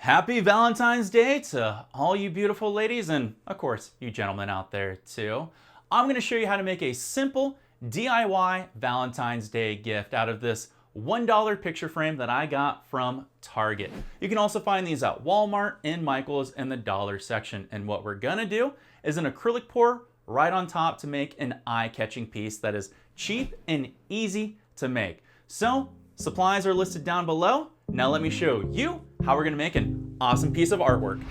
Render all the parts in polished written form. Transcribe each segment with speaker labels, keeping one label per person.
Speaker 1: Happy Valentine's Day to all you beautiful ladies and, of course, you gentlemen out there too. I'm going to show you how to make a simple DIY Valentine's Day gift out of this $1 picture frame that I got from Target. You can also find these at Walmart and Michael's in the dollar section. And what we're going to do is an acrylic pour right on top to make an eye-catching piece that is cheap and easy to make. So, supplies are listed down below. Now let me show you how we're gonna make an awesome piece of artwork.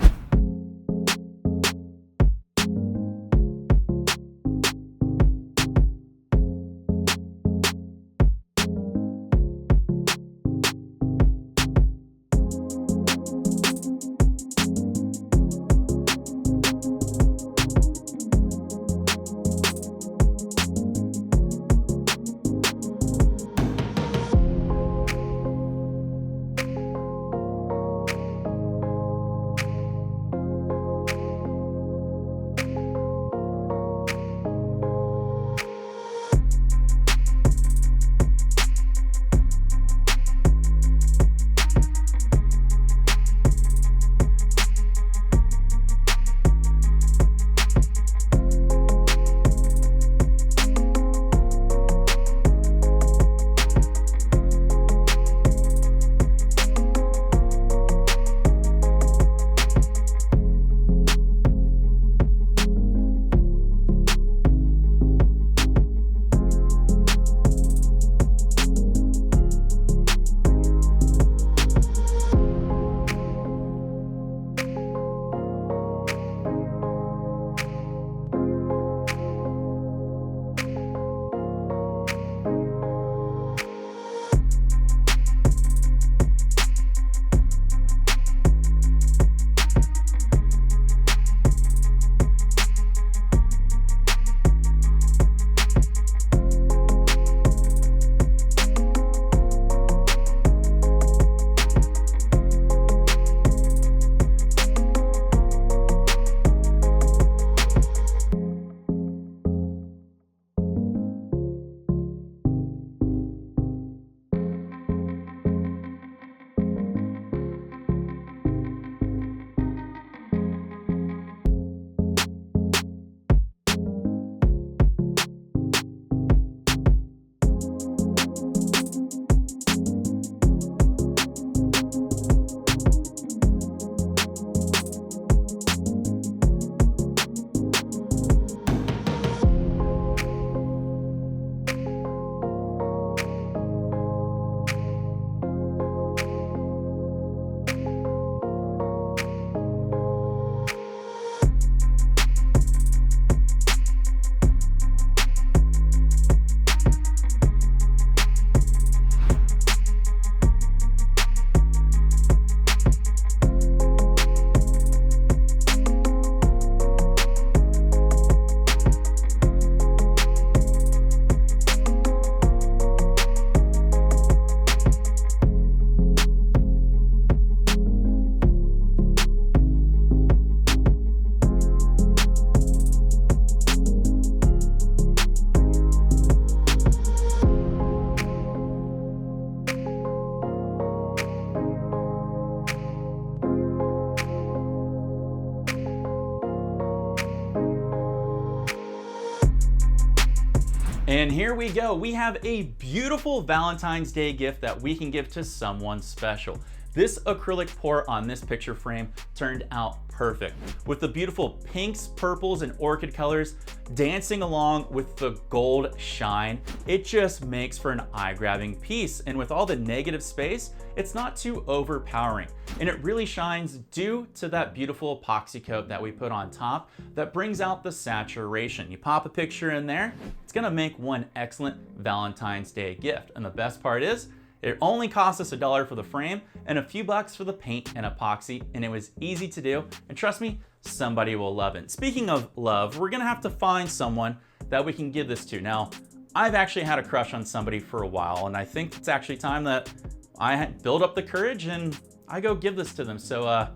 Speaker 1: And here we go. We have a beautiful Valentine's Day gift that we can give to someone special. This acrylic pour on this picture frame turned out perfect, with the beautiful pinks, purples, and orchid colors dancing along with the gold shine. It just makes for an eye-grabbing piece, and with all the negative space, it's not too overpowering, and it really shines due to that beautiful epoxy coat that we put on top that brings out the saturation. You pop a picture in there, it's gonna make one excellent Valentine's Day gift, and the best part is, it only cost us $1 for the frame and a few bucks for the paint and epoxy, and it was easy to do, and trust me, somebody will love it. Speaking of love, we're gonna have to find someone that we can give this to. Now, I've actually had a crush on somebody for a while, and I think it's actually time that I build up the courage and I go give this to them. So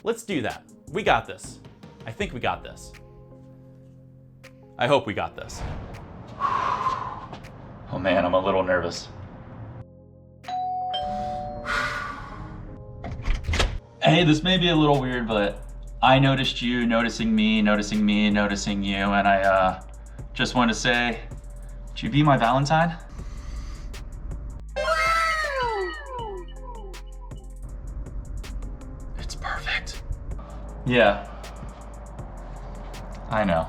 Speaker 1: let's do that. We got this. I think we got this. I hope we got this. Oh man, I'm a little nervous. Hey, this may be a little weird, but I noticed you noticing me, noticing me, noticing you, and I just want to say, would you be my Valentine? It's perfect. Yeah, I know.